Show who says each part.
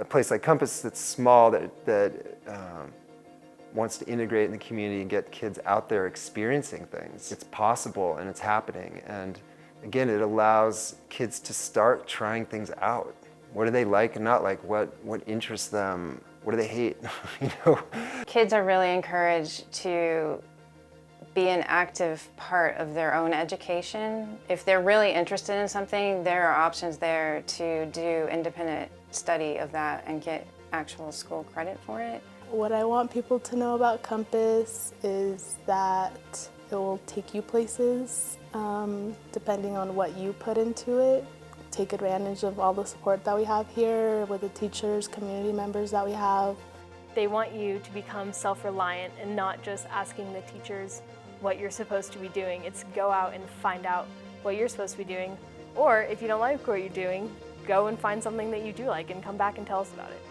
Speaker 1: place like Compass that's small, that wants to integrate in the community and get kids out there experiencing things. It's possible and it's happening. And again, it allows kids to start trying things out. What do they like and not like? What interests them? What do they hate? You know?
Speaker 2: Kids are really encouraged to be an active part of their own education. If they're really interested in something, there are options there to do independent study of that and get actual school credit for it.
Speaker 3: What I want people to know about Compass is that it will take you places, depending on what you put into it. Take advantage of all the support that we have here with the teachers, community members that we have.
Speaker 4: They want you to become self-reliant and not just asking the teachers what you're supposed to be doing. It's go out and find out what you're supposed to be doing. Or if you don't like what you're doing, go and find something that you do like and come back and tell us about it.